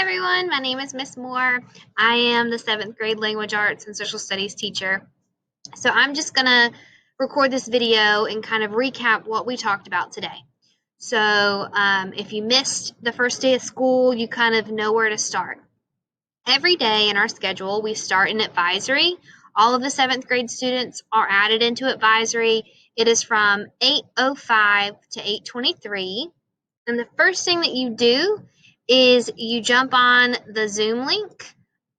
everyone, my name is Miss Moore. I am the 7th grade language arts and social studies teacher. So I'm just going to record this video and kind of recap what we talked about today. So if you missed the first day of school, you kind of know where to start. Every day in our schedule, we start in advisory. All of the 7th grade students are added into advisory. It is from 8:05 to 8:23. And the first thing that you do is you jump on the Zoom link.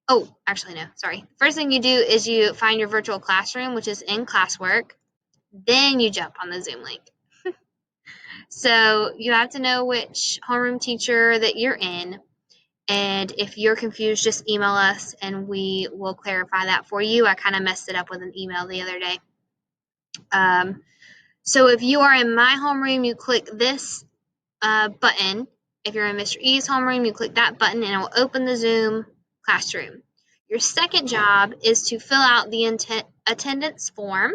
Oh, actually, no, sorry. First thing you do is you find your virtual classroom, which is in classwork. Then you jump on the Zoom link. So you have to know which homeroom teacher that you're in. And if you're confused, just email us and we will clarify that for you. I kind of messed it up with an email the other day. So if you are in my homeroom, you click this button. If you're in Mr. E's homeroom, you click that button and it will open the Zoom classroom. Your second job is to fill out the attendance form.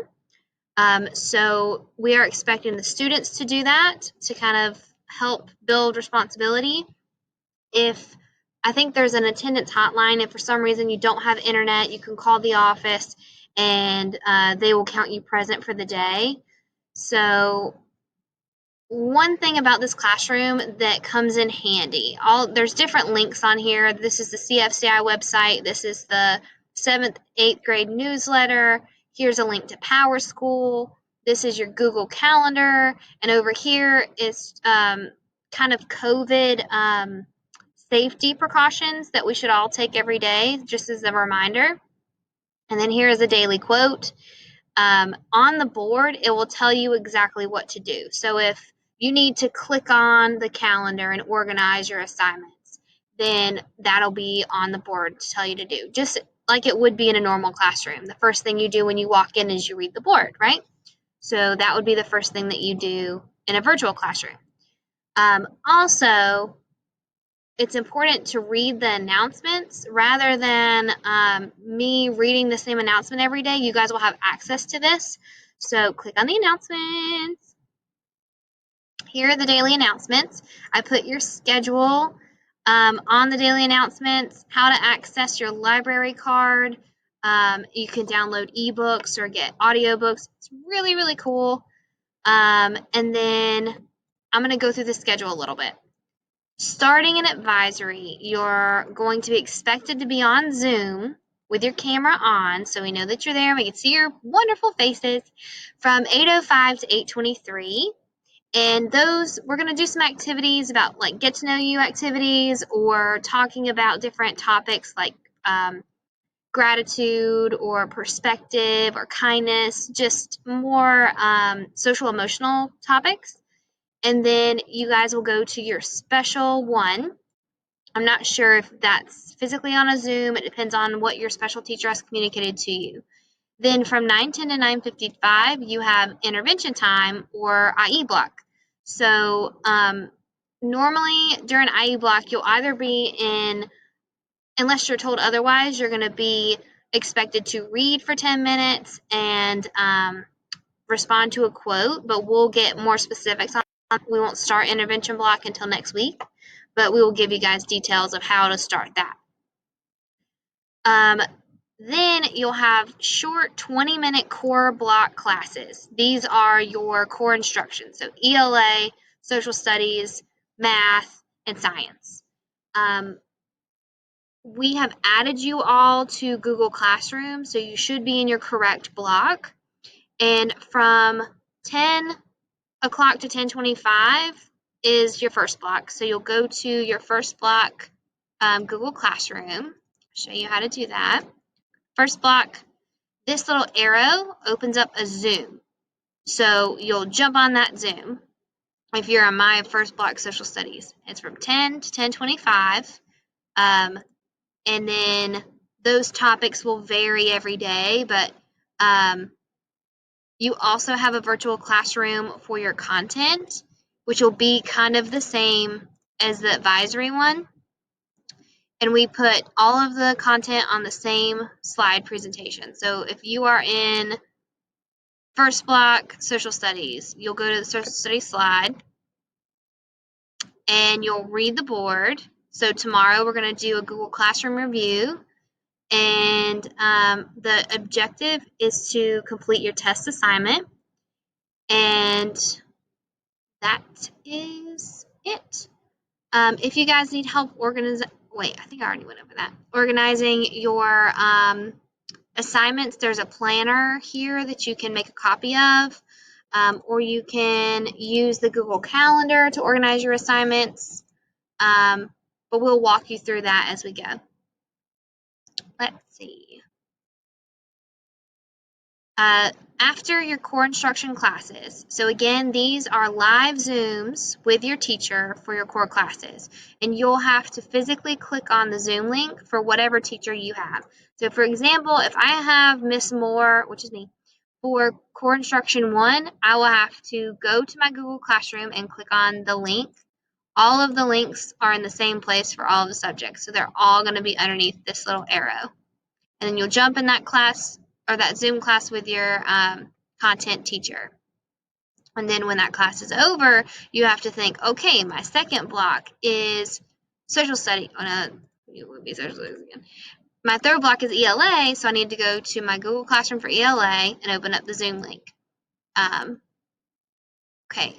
So we are expecting the students to do that to kind of help build responsibility. I think there's an attendance hotline. If for some reason you don't have internet, you can call the office and they will count you present for the day. So one thing about this classroom that comes in handy, there's different links on here. This is the CFCI website. This is the 7th, 8th grade newsletter. Here's a link to PowerSchool. This is your Google Calendar. And over here is kind of COVID safety precautions that we should all take every day, just as a reminder. And then here is a daily quote. On the board, it will tell you exactly what to do. So if you need to click on the calendar and organize your assignments, then that'll be on the board to tell you to do, just like it would be in a normal classroom. The first thing you do when you walk in is you read the board, right? So that would be the first thing that you do in a virtual classroom. Also, it's important to read the announcements rather than me reading the same announcement every day. You guys will have access to this. So click on the announcements. Here are the daily announcements. I put your schedule on the daily announcements, how to access your library card. You can download ebooks or get audiobooks. It's really, really cool. And then I'm going to go through the schedule a little bit. Starting in advisory, you're going to be expected to be on Zoom with your camera on, so we know that you're there. We can see your wonderful faces from 8:05 to 8:23. And those, we're going to do some activities about like get to know you activities or talking about different topics like gratitude or perspective or kindness, just more social emotional topics. And then you guys will go to your special one. I'm not sure if that's physically on a Zoom. It depends on what your special teacher has communicated to you. Then from 9:10 to 9:55, you have intervention time or IE block. So normally during IE block, you'll either be in, unless you're told otherwise, you're going to be expected to read for 10 minutes and respond to a quote, but we'll get more specifics on. We won't start intervention block until next week, but we will give you guys details of how to start that. Then you'll have short 20-minute core block classes. These are your core instruction, so ELA, social studies, math, and science. We have added you all to Google Classroom, so you should be in your correct block. And from 10 o'clock to 10:25 is your first block. So you'll go to your first block, Google Classroom. I'll show you how to do that. First block, this little arrow opens up a Zoom. So you'll jump on that Zoom. If you're on my first block, social studies, it's from 10 to 10:25. And then those topics will vary every day, but you also have a virtual classroom for your content, which will be kind of the same as the advisory one. And we put all of the content on the same slide presentation. So if you are in first block, social studies, you'll go to the social studies slide and you'll read the board. So tomorrow we're going to do a Google Classroom review, and the objective is to complete your test assignment, and that is it. If you guys need help organizing your assignments, there's a planner here that you can make a copy of, or you can use the Google Calendar to organize your assignments, but we'll walk you through that as we go. Let's see. After your core instruction classes, so again, these are live Zooms with your teacher for your core classes, and you'll have to physically click on the Zoom link for whatever teacher you have. So for example, if I have Miss Moore, which is me, for core instruction 1, I will have to go to my Google Classroom and click on the link. All of the links are in the same place for all of the subjects, so they're all going to be underneath this little arrow. And then you'll jump in that class or that Zoom class with your content teacher. And then when that class is over, you have to think, okay, my second block is social studies. Oh, no, it would be social studies again. My third block is ELA, so I need to go to my Google Classroom for ELA and open up the Zoom link. Okay.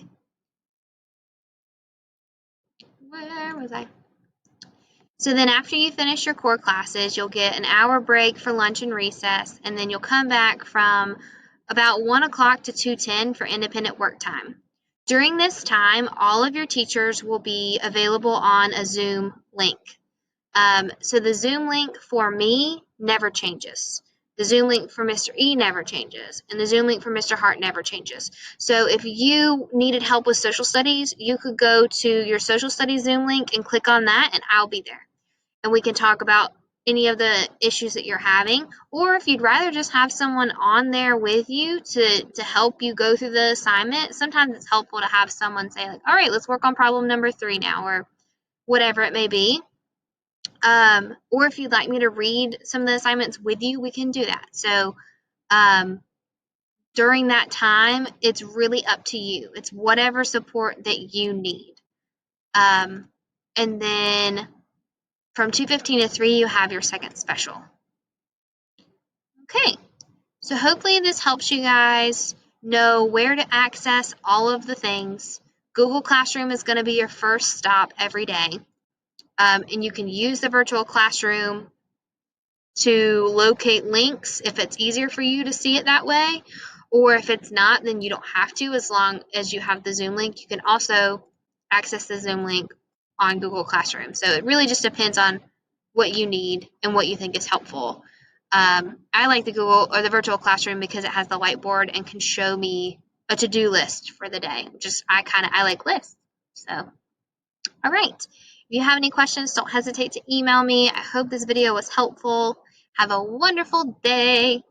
Where was I? So then after you finish your core classes, you'll get an hour break for lunch and recess, and then you'll come back from about 1 o'clock to 2:10 for independent work time. During this time, all of your teachers will be available on a Zoom link. So the Zoom link for me never changes. The Zoom link for Mr. E never changes, and the Zoom link for Mr. Hart never changes. So if you needed help with social studies, you could go to your social studies Zoom link and click on that, and I'll be there. And we can talk about any of the issues that you're having, or if you'd rather just have someone on there with you to help you go through the assignment, sometimes it's helpful to have someone say, like, all right, let's work on problem number 3 now, or whatever it may be. Or if you'd like me to read some of the assignments with you, we can do that. So during that time, it's really up to you. It's whatever support that you need. And then from 2:15 to 3, you have your second special. Okay, so hopefully this helps you guys know where to access all of the things. Google Classroom is going to be your first stop every day. And you can use the virtual classroom to locate links if it's easier for you to see it that way. Or if it's not, then you don't have to, as long as you have the Zoom link. You can also access the Zoom link on Google Classroom. So it really just depends on what you need and what you think is helpful. I like the Google or the virtual classroom because it has the whiteboard and can show me a to-do list for the day. I like lists. So, all right. If you have any questions, don't hesitate to email me. I hope this video was helpful. Have a wonderful day.